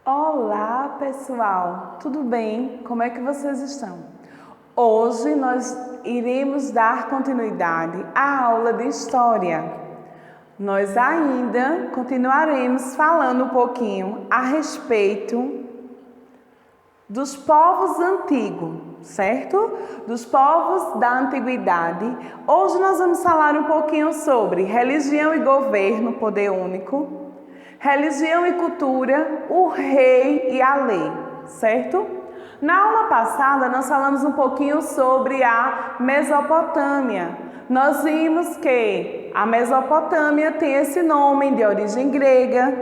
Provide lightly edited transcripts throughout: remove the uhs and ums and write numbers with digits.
Olá, pessoal! Tudo bem? Como é que vocês estão? Hoje nós iremos dar continuidade à aula de História. Nós ainda continuaremos falando um pouquinho a respeito dos povos antigos, certo? Dos povos da antiguidade. Hoje nós vamos falar um pouquinho sobre religião e governo, poder único, religião e cultura, o rei e a lei, certo? Na aula passada nós falamos um pouquinho sobre a Mesopotâmia. Nós vimos que a Mesopotâmia tem esse nome de origem grega,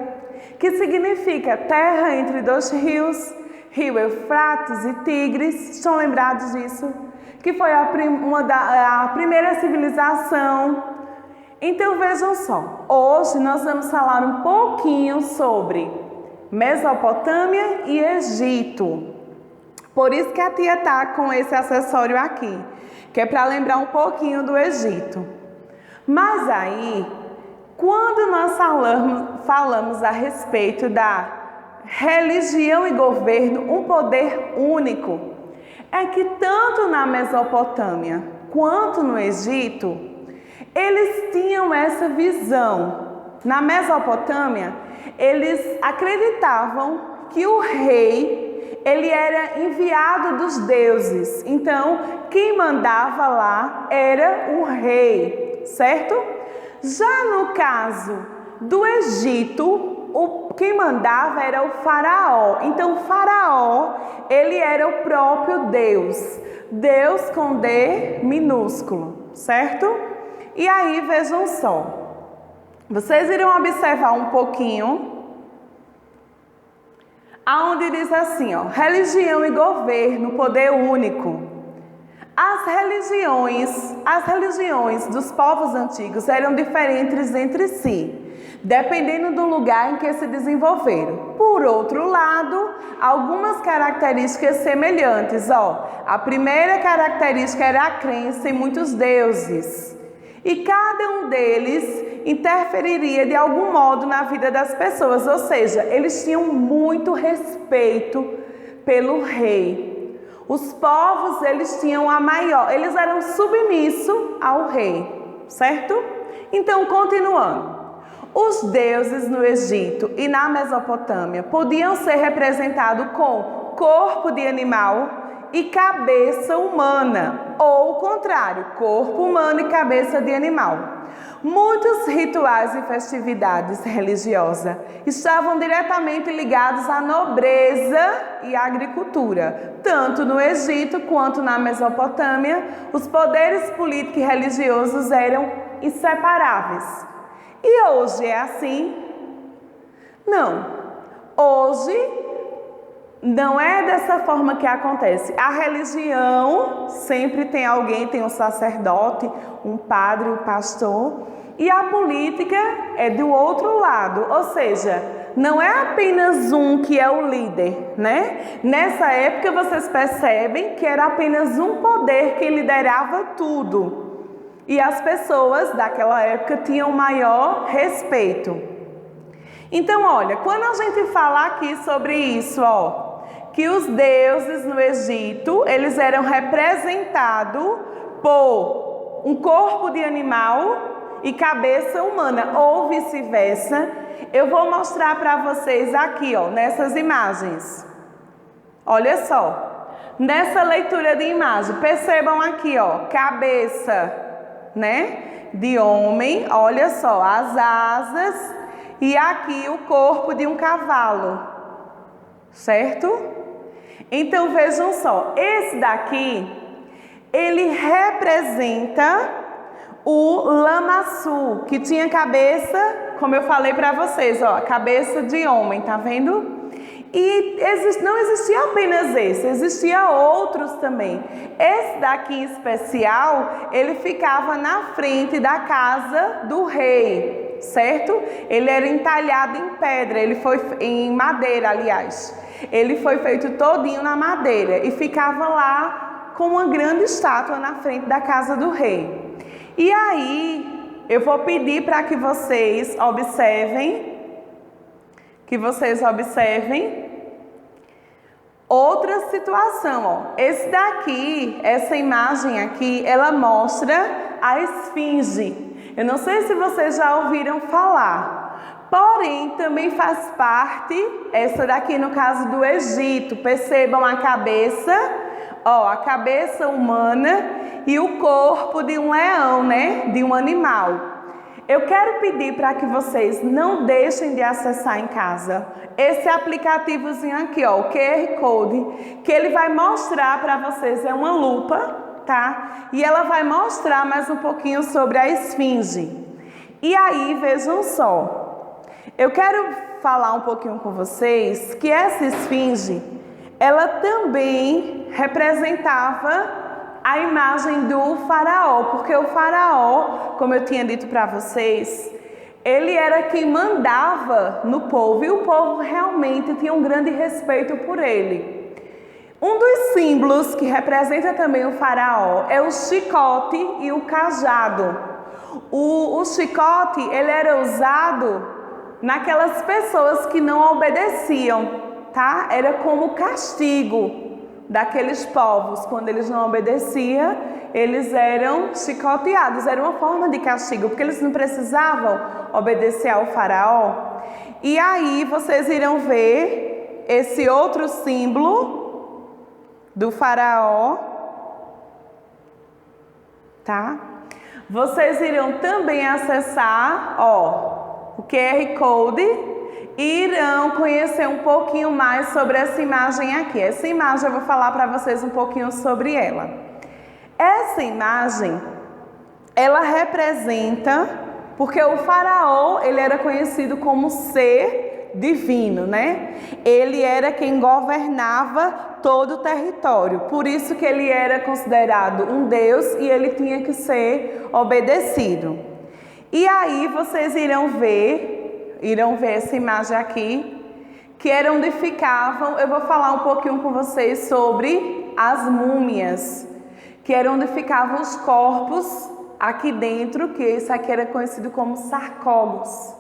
que significa terra entre dois rios, Rio Eufrates e Tigres. Estão lembrados disso? Que foi a primeira civilização. Então vejam só, hoje nós vamos falar um pouquinho sobre Mesopotâmia e Egito. Por isso que a tia está com esse acessório aqui, que é para lembrar um pouquinho do Egito. Mas aí, quando nós falamos a respeito da religião e governo, um poder único, é que tanto na Mesopotâmia quanto no Egito, eles tinham essa visão. Na Mesopotâmia, eles acreditavam que o rei, ele era enviado dos deuses. Então, quem mandava lá era o rei, certo? Já no caso do Egito, quem mandava era o faraó. Então, o faraó, ele era o próprio Deus. Deus com D minúsculo, certo? E aí, vejam só, vocês irão observar um pouquinho, aonde diz assim, ó, religião e governo, poder único. As religiões dos povos antigos eram diferentes entre si, dependendo do lugar em que se desenvolveram. Por outro lado, algumas características semelhantes, ó. A primeira característica era a crença em muitos deuses. E cada um deles interferiria de algum modo na vida das pessoas, ou seja, eles tinham muito respeito pelo rei. Os povos, eles eram submissos ao rei, certo? Então, continuando. Os deuses no Egito e na Mesopotâmia podiam ser representados com corpo de animal e cabeça humana, ou o contrário, corpo humano e cabeça de animal. Muitos rituais e festividades religiosas estavam diretamente ligados à nobreza e à agricultura. Tanto no Egito quanto na Mesopotâmia, os poderes políticos e religiosos eram inseparáveis. E hoje é assim? Não. Hoje não é dessa forma que acontece. A religião sempre tem alguém, tem um sacerdote, um padre, um pastor. E a política é do outro lado. Ou seja, não é apenas um que é o líder, né? Nessa época vocês percebem que era apenas um poder que liderava tudo. E as pessoas daquela época tinham maior respeito. Então, olha, quando a gente fala aqui sobre isso, ó, que os deuses no Egito, eles eram representados por um corpo de animal e cabeça humana, ou vice-versa. Eu vou mostrar para vocês aqui, ó, nessas imagens. Olha só, nessa leitura de imagem, percebam aqui, ó, cabeça, né, de homem, olha só, as asas e aqui o corpo de um cavalo, certo? Então vejam só, esse daqui, ele representa o Lamassu, que tinha cabeça, como eu falei para vocês, ó, cabeça de homem, tá vendo? E não existia apenas esse, existia outros também. Esse daqui em especial, ele ficava na frente da casa do rei, certo? Ele era entalhado em pedra, ele foi em madeira, aliás. Ele foi feito todinho na madeira e ficava lá com uma grande estátua na frente da casa do rei. E aí, eu vou pedir para que vocês observem Outra situação, ó. Essa imagem aqui, ela mostra a esfinge. Eu não sei se vocês já ouviram falar, porém também faz parte, essa daqui no caso do Egito. Percebam a cabeça, ó, a cabeça humana e o corpo de um leão, né? De um animal. Eu quero pedir para que vocês não deixem de acessar em casa esse aplicativozinho aqui, ó, o QR Code, que ele vai mostrar para vocês, é uma lupa, tá? E ela vai mostrar mais um pouquinho sobre a esfinge. E aí, vejam só, eu quero falar um pouquinho com vocês que essa esfinge, ela também representava a imagem do faraó, porque o faraó, como eu tinha dito para vocês, ele era quem mandava no povo e o povo realmente tinha um grande respeito por ele. Um dos símbolos que representa também o faraó é o chicote e o cajado. O chicote, ele era usado naquelas pessoas que não obedeciam, tá? Era como castigo daqueles povos. Quando eles não obedeciam, eles eram chicoteados. Era uma forma de castigo, porque eles não precisavam obedecer ao faraó. E aí vocês irão ver esse outro símbolo do faraó, tá? Vocês irão também acessar, ó, o QR Code e irão conhecer um pouquinho mais sobre essa imagem aqui. Essa imagem eu vou falar para vocês um pouquinho sobre ela. Essa imagem, ela representa, porque o faraó, ele era conhecido como ser divino, né? Ele era quem governava todo o território. Por isso que ele era considerado um deus e ele tinha que ser obedecido. E aí vocês irão ver essa imagem aqui, que era onde ficavam, eu vou falar um pouquinho com vocês sobre as múmias, que era onde ficavam os corpos aqui dentro, que isso aqui era conhecido como sarcógos,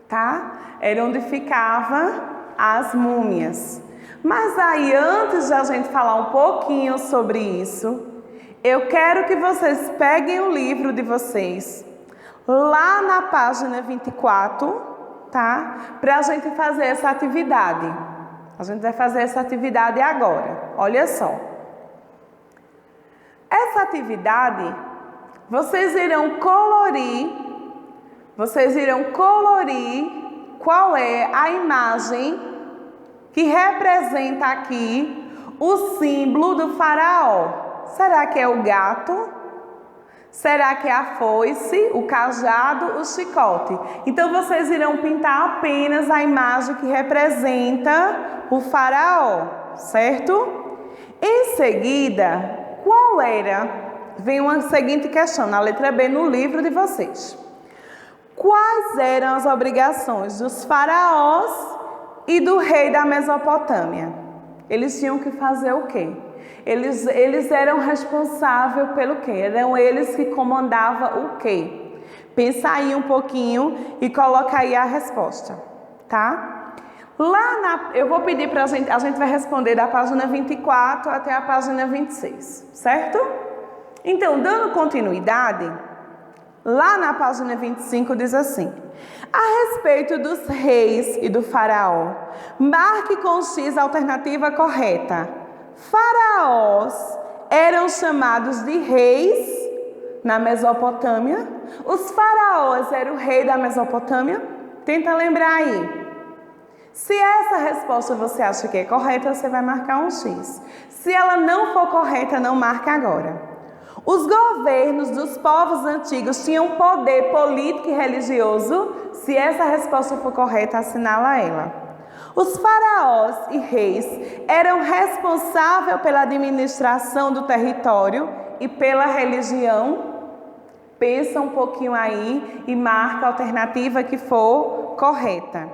tá? Era onde ficavam as múmias. Mas aí, antes de a gente falar um pouquinho sobre isso, eu quero que vocês peguem o livro de vocês, lá na página 24, tá? Para a gente fazer essa atividade. A gente vai fazer essa atividade agora. Olha só. Essa atividade, vocês irão colorir qual é a imagem que representa aqui o símbolo do faraó. Será que é o gato? Será que é a foice, o cajado, o chicote? Então, vocês irão pintar apenas a imagem que representa o faraó, certo? Em seguida, qual era? Vem uma seguinte questão, na letra B, no livro de vocês. Quais eram as obrigações dos faraós e do rei da Mesopotâmia? Eles tinham que fazer o quê? Eles eram responsáveis pelo quê? Eram eles que comandavam o quê? Pensa aí um pouquinho e coloca aí a resposta, tá? Eu vou pedir para a gente vai responder da página 24 até a página 26, certo? Então, dando continuidade, lá na página 25 diz assim: a respeito dos reis e do faraó, marque com X a alternativa correta. Faraós eram chamados de reis na Mesopotâmia. Os faraós eram o rei da Mesopotâmia? Tenta lembrar aí. Se essa resposta você acha que é correta, você vai marcar um X. Se ela não for correta, não marque agora. Os governos dos povos antigos tinham poder político e religioso? Se essa resposta for correta, assinala ela. Os faraós e reis eram responsáveis pela administração do território e pela religião? Pensa um pouquinho aí e marca a alternativa que for correta.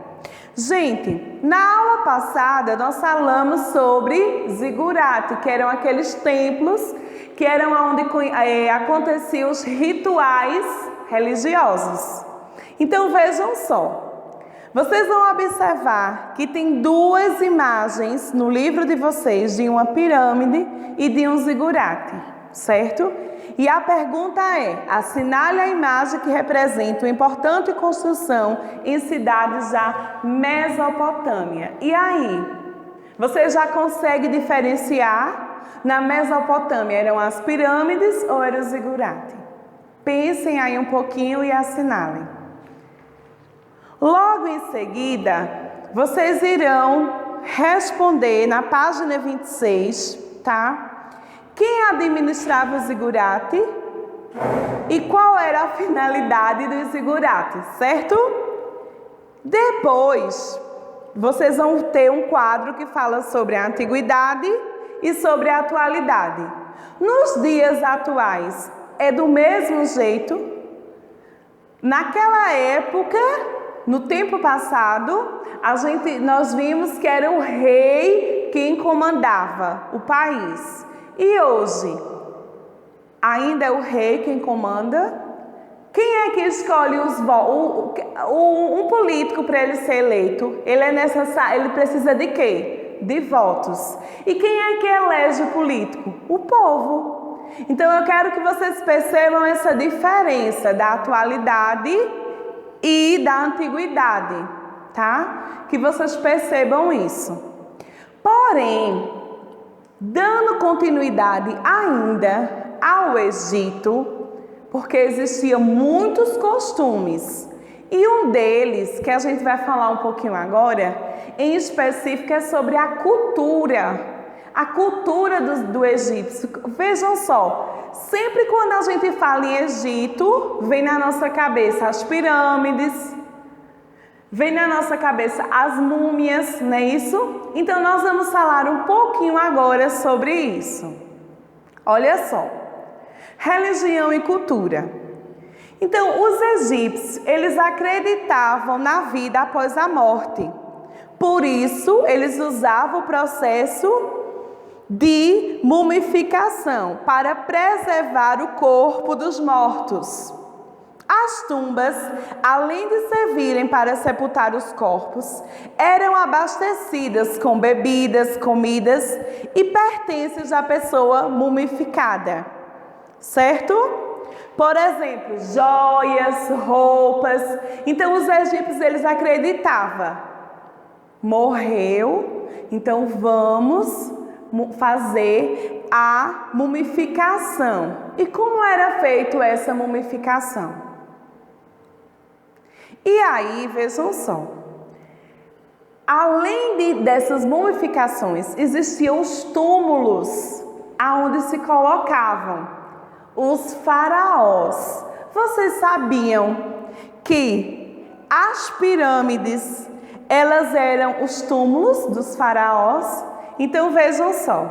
Gente, na aula passada nós falamos sobre zigurate, que eram aqueles templos que eram onde aconteciam os rituais religiosos. Então vejam só. Vocês vão observar que tem duas imagens no livro de vocês, de uma pirâmide e de um zigurate, certo? E a pergunta é: assinale a imagem que representa uma importante construção em cidades da Mesopotâmia. E aí? Você já consegue diferenciar? Na Mesopotâmia eram as pirâmides ou era o zigurate? Pensem aí um pouquinho e assinalem. Logo em seguida, vocês irão responder na página 26, tá? Quem administrava o zigurate e qual era a finalidade do zigurate, certo? Depois, vocês vão ter um quadro que fala sobre a antiguidade e sobre a atualidade. Nos dias atuais, é do mesmo jeito? Naquela época, no tempo passado, nós vimos que era o rei quem comandava o país. E hoje, ainda é o rei quem comanda? Quem é que escolhe um político para ele ser eleito? Ele precisa de quê? De votos. E quem é que elege o político? O povo. Então eu quero que vocês percebam essa diferença da atualidade e da antiguidade, tá? Que vocês percebam isso. Porém, dando continuidade ainda ao Egito, porque existiam muitos costumes, e um deles, que a gente vai falar um pouquinho agora, em específico é sobre a cultura do egípcio. Vejam só, sempre quando a gente fala em Egito, vem na nossa cabeça as pirâmides, vem na nossa cabeça as múmias, não é isso? Então nós vamos falar um pouquinho agora sobre isso. Olha só, religião e cultura. Então os egípcios, eles acreditavam na vida após a morte. Por isso, eles usavam o processo de mumificação para preservar o corpo dos mortos. As tumbas, além de servirem para sepultar os corpos, eram abastecidas com bebidas, comidas e pertences da pessoa mumificada, certo? Por exemplo, joias, roupas. Então os egípcios, eles acreditavam, morreu, então vamos fazer a mumificação. E como era feito essa mumificação? E aí, vejam só, além dessas mumificações, existiam os túmulos, aonde se colocavam os faraós. Vocês sabiam que as pirâmides, elas eram os túmulos dos faraós? Então vejam só,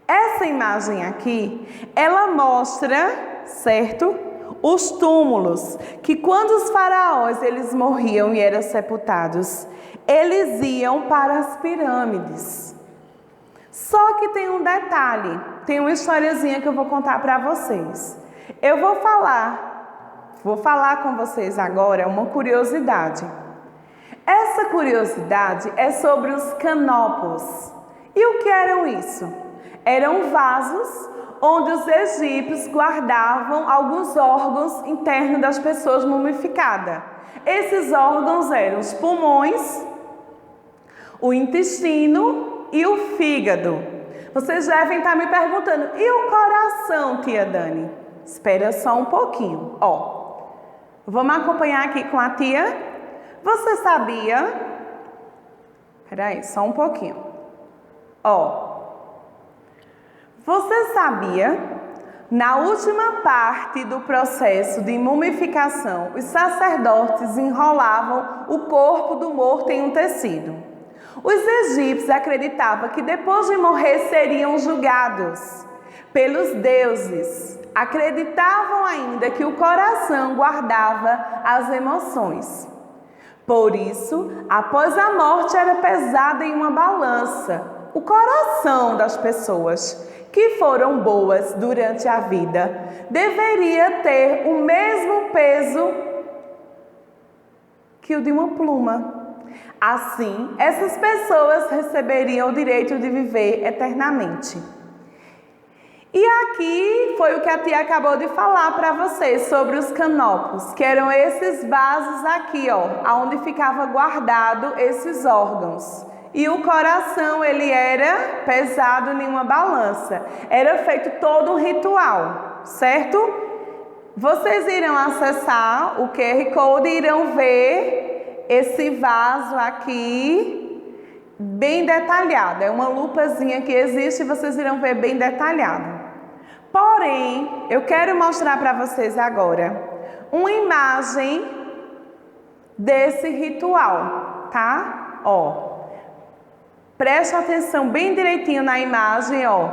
essa imagem aqui, ela mostra, certo? Os túmulos, que quando os faraós eles morriam e eram sepultados, eles iam para as pirâmides. Só que tem um detalhe, tem uma historiazinha que eu vou contar para vocês. Eu vou falar com vocês agora uma curiosidade. Essa curiosidade é sobre os canopos. E o que eram isso? Eram vasos onde os egípcios guardavam alguns órgãos internos das pessoas mumificadas. Esses órgãos eram os pulmões, o intestino e o fígado. Vocês devem estar me perguntando, e o coração, tia Dani? Espera só um pouquinho. Vamos acompanhar aqui com a tia. Você sabia? Espera aí, só um pouquinho. Você sabia? Na última parte do processo de mumificação, os sacerdotes enrolavam o corpo do morto em um tecido. Os egípcios acreditavam que depois de morrer seriam julgados pelos deuses. Acreditavam ainda que o coração guardava as emoções. Por isso, após a morte era pesado em uma balança o coração das pessoas que foram boas durante a vida deveria ter o mesmo peso que o de uma pluma. Assim, essas pessoas receberiam o direito de viver eternamente. E aqui foi o que a tia acabou de falar para vocês sobre os canopos, que eram esses vasos aqui, ó, onde ficava guardado esses órgãos. E o coração, ele era pesado em uma balança. Era feito todo um ritual, certo? Vocês irão acessar o QR Code e irão ver esse vaso aqui bem detalhado. É uma lupazinha que existe e vocês irão ver bem detalhado. Porém, eu quero mostrar para vocês agora uma imagem desse ritual, tá? Ó, preste atenção bem direitinho na imagem, ó.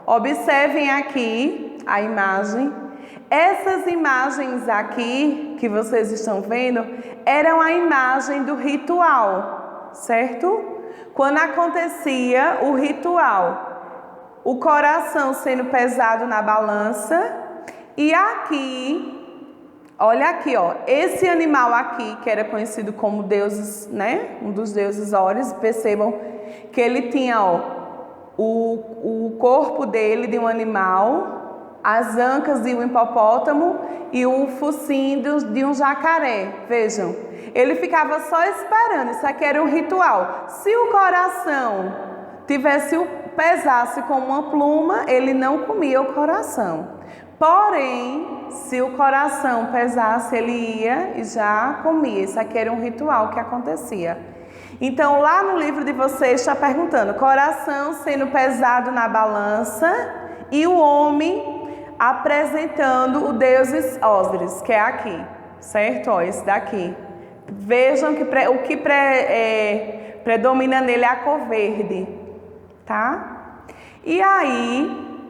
Observem aqui a imagem. Essas imagens aqui que vocês estão vendo eram a imagem do ritual, certo? Quando acontecia o ritual, o coração sendo pesado na balança e aqui, olha aqui, ó, esse animal aqui que era conhecido como deuses, né? Um dos deuses Óris, percebam que ele tinha, ó, o corpo dele de um animal, as ancas de um hipopótamo e o focinho de um jacaré. Vejam, ele ficava só esperando. Isso aqui era um ritual. Se o coração pesasse como uma pluma, ele não comia o coração. Porém, se o coração pesasse, ele ia e já comia. Isso aqui era um ritual que acontecia. Então, lá no livro de vocês está perguntando, coração sendo pesado na balança e o homem apresentando o deuses Ósiris, que é aqui, certo? Ó, esse daqui. Vejam que o que predomina nele é a cor verde, tá? E aí,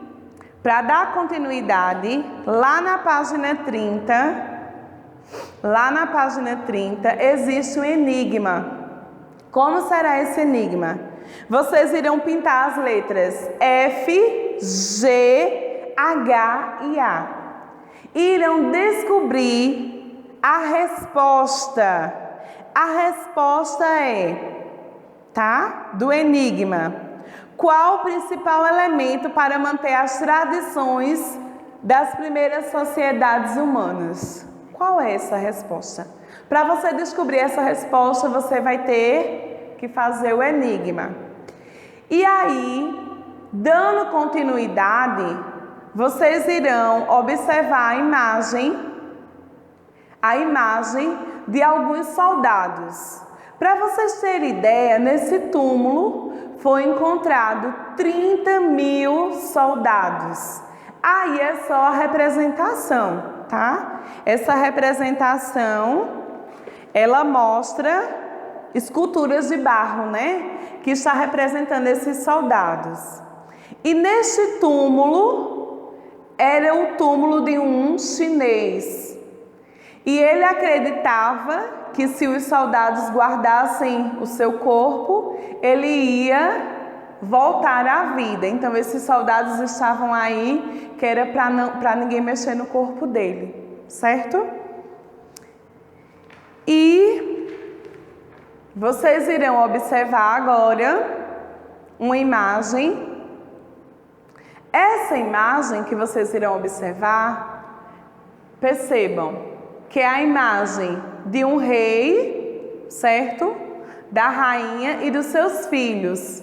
para dar continuidade, lá na página 30, existe um enigma. Como será esse enigma? Vocês irão pintar as letras F, G, H e A. Irão descobrir a resposta. A resposta é, tá? Do enigma. Qual o principal elemento para manter as tradições das primeiras sociedades humanas? Qual é essa resposta? Para você descobrir essa resposta, você vai ter que fazer o enigma. E aí, dando continuidade, vocês irão observar a imagem de alguns soldados. Para vocês terem ideia, nesse túmulo foi encontrado 30.000 soldados. Aí é só a representação, tá? Essa representação, ela mostra esculturas de barro, né? Que está representando esses soldados. E neste túmulo, era o túmulo de um chinês. E ele acreditava que se os soldados guardassem o seu corpo, ele ia voltar à vida. Então, esses soldados estavam aí, que era para ninguém mexer no corpo dele, certo? E vocês irão observar agora uma imagem. Essa imagem que vocês irão observar, percebam que é a imagem de um rei, certo? Da rainha e dos seus filhos.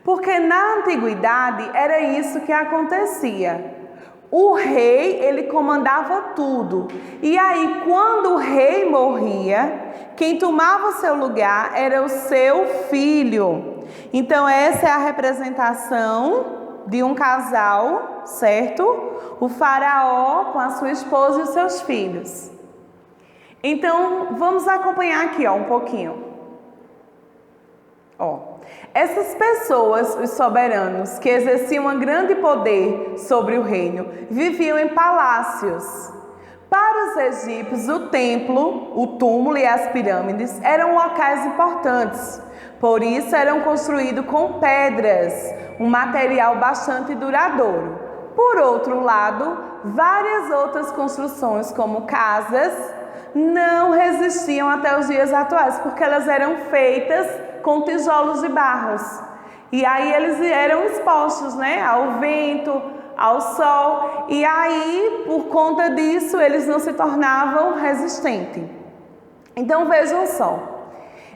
Porque na antiguidade era isso que acontecia. O rei, ele comandava tudo. E aí, quando o rei morria, quem tomava o seu lugar era o seu filho. Então, essa é a representação de um casal, certo? O faraó com a sua esposa e os seus filhos. Então, vamos acompanhar aqui, ó, um pouquinho. Ó, essas pessoas, os soberanos, que exerciam um grande poder sobre o reino, viviam em palácios. Para os egípcios, o templo, o túmulo e as pirâmides eram locais importantes. Por isso, eram construídos com pedras, um material bastante duradouro. Por outro lado, várias outras construções, como casas, não resistiam até os dias atuais, porque elas eram feitas com tijolos de barros. E aí eles eram expostos, né, ao vento, ao sol, e aí, por conta disso, eles não se tornavam resistentes. Então, vejam só.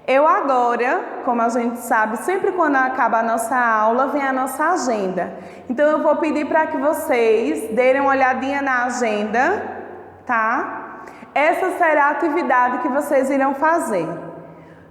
Eu agora, como a gente sabe, sempre quando acaba a nossa aula, vem a nossa agenda. Então, eu vou pedir para que vocês derem uma olhadinha na agenda, tá? Essa será a atividade que vocês irão fazer.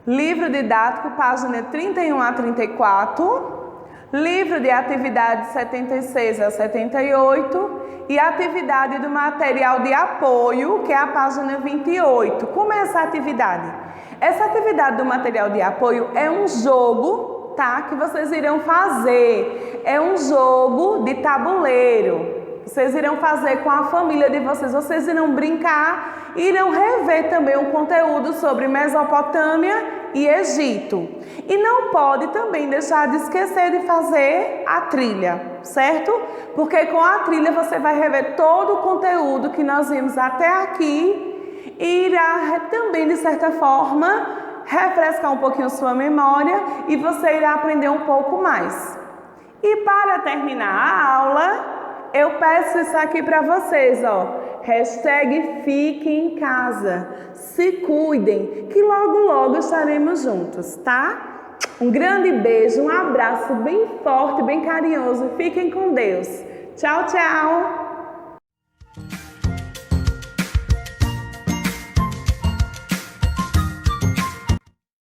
Livro didático, página 31 a 34. Livro de atividade 76 a 78. E atividade do material de apoio, que é a página 28. Como é essa atividade? Essa atividade do material de apoio é um jogo, tá? Que vocês irão fazer. É um jogo de tabuleiro. Vocês irão fazer com a família de vocês. Vocês irão brincar e irão rever também um conteúdo sobre Mesopotâmia e Egito. E não pode também deixar de esquecer de fazer a trilha, certo? Porque com a trilha você vai rever todo o conteúdo que nós vimos até aqui e irá também, de certa forma, refrescar um pouquinho sua memória e você irá aprender um pouco mais. E para terminar a aula, eu peço isso aqui para vocês, ó. Hashtag fiquem em casa. Se cuidem, que logo, logo estaremos juntos, tá? Um grande beijo, um abraço bem forte, bem carinhoso. Fiquem com Deus. Tchau, tchau.